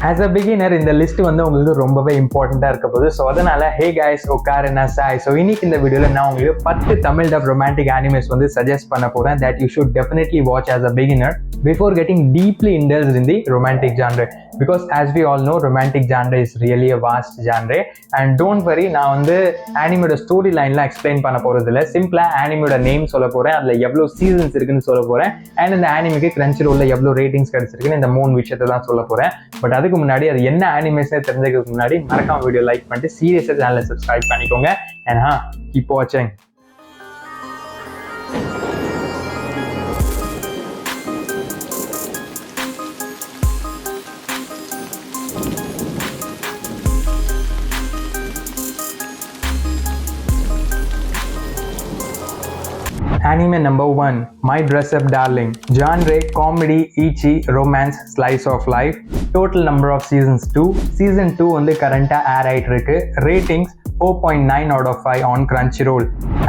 As a beginner, இந்த list வந்து உங்களுக்கு ரொம்பவே இம்பார்ட்டண்டா இருக்க போகுது. ஸோ அதனால ஹே கைஸ் உட்காருன்னா சாய். ஸோ இன்னைக்கு இந்த வீடியோவில் நான் உங்களுக்கு 10 தமிழ் டப் ரொமான்டிக் அனிமேஸ் வந்து சஜஸ்ட் பண்ண போகிறேன் that you should definitely watch as a beginner before getting deeply indulged in the romantic genre. Because as we all know, romantic genre is really a vast genre. And don't worry, நான் வந்து அனிமேயோட story லைன்லாம் explain பண்ண போகிறது இல்லை. சிம்பிளாக அனிமேயோட name சொல்ல போகிறேன், அதில் எவ்வளோ சீசன்ஸ் இருக்குன்னு சொல்ல போகிறேன், அண்ட் இந்த அனிமேக்கு கிரன்ச்சிரோல்ல எவ்வளோ ரேட்டிங்ஸ் கிடைச்சிருக்குன்னு இந்த 3 விஷயத்தை தான் சொல்ல போகிறேன். பட் அதுக்கு முன்னாடி அது என்ன அனிமேஷனே தெரிஞ்சுக்கிறதுக்கு முன்னாடி மறக்காம வீடியோ லைக் பண்ணிட்டு சீரியஸாக சேனலை சப்ஸ்கிரைப் பண்ணிக்கோங்க. அண்ட் கீப் வாட்சிங். Anime number 1, My Dress Up Darling. Genre comedy, ecchi, romance, slice of life. Total number of seasons 2. Season 2 வந்து current air ஆயிட்டு இருக்கு. Ratings 4.9 out of 5 on Crunchyroll.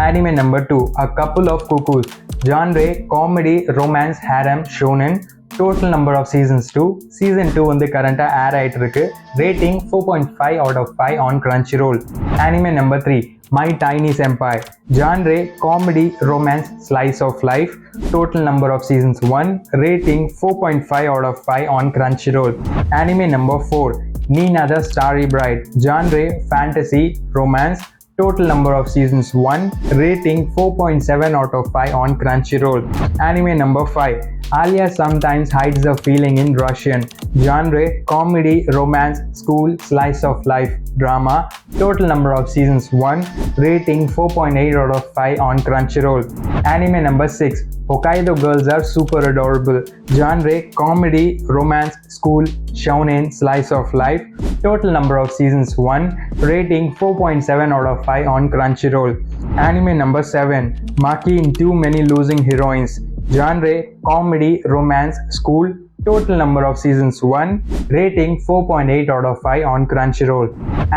Anime number 2, A Couple of Cuckoos. Genre comedy, romance, harem, shonen. Total number of seasons 2. Season 2 வந்து current air ஆயிட்டு இருக்கு. Rating 4.5 out of 5 on Crunchyroll. Anime number 3, My Tiny Senpai. Genre comedy, romance, slice of life. Total number of seasons 1. Rating 4.5 out of 5 on Crunchyroll. Anime number 4, Nina the Starry Bride. Genre fantasy, romance. Total number of seasons 1. Rating 4.7 out of 5 on Crunchyroll. Anime number 5, Alia sometimes hides a feeling in Russian. Genre comedy, romance, school, slice of life, drama. Total number of seasons 1. Rating 4.8 out of 5 on Crunchyroll. Anime number 6, Hokkaido Girls Are Super Adorable. Genre comedy, romance, school, shonen, slice of life. Total number of seasons 1. Rating 4.7 out of 5 on Crunchyroll. Anime number 7, Maki in Too Many Losing Heroines. Genre comedy, romance, school. Total number of seasons 1. Rating 4.8 out of 5 on Crunchyroll.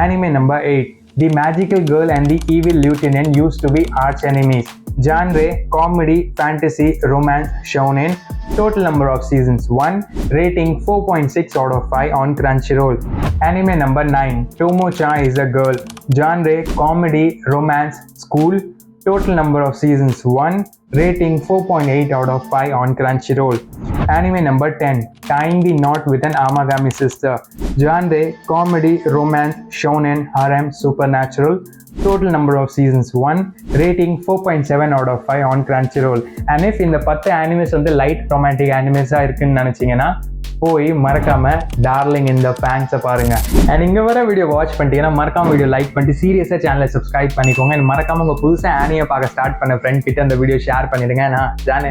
Anime number 8, The Magical Girl and the Evil Lieutenant Used to Be Arch Enemies. Genre comedy, fantasy, romance, shonen. Total number of seasons 1. Rating 4.6 out of 5 on Crunchyroll. Anime number 9, Tomo-chan is a Girl. Genre comedy, romance, school. Total number of seasons 1. Rating 4.8 out of 5 on Crunchyroll. Anime number 10, Tying the Knot with an Amagami Sister. Genre comedy, romance, shonen, harem, supernatural. Total number of seasons 1. Rating 4.7 out of 5 on Crunchyroll. And if இந்த 10 animes வந்து light romantic animes இருக்குன்னு நினைச்சீங்கன்னா போய் மறக்காம darling இந்த ஃபேன்ஸை பாருங்க. And இங்க வர வீடியோ வாட்ச் பண்ணிட்டீங்கன்னா மறக்காம வீடியோ லைக் பண்ணிட்டு சீரியஸா சேனலை சப்ஸ்கிரைப் பண்ணிக்கோங்க. அண்ட் மறக்காம உங்க புதுசா ஆனியை பார்க்க ஸ்டார்ட் பண்ண ஃப்ரெண்ட் கிட்ட அந்த வீடியோ ஷேர் பண்ணிடுங்க. நான் ஜானே.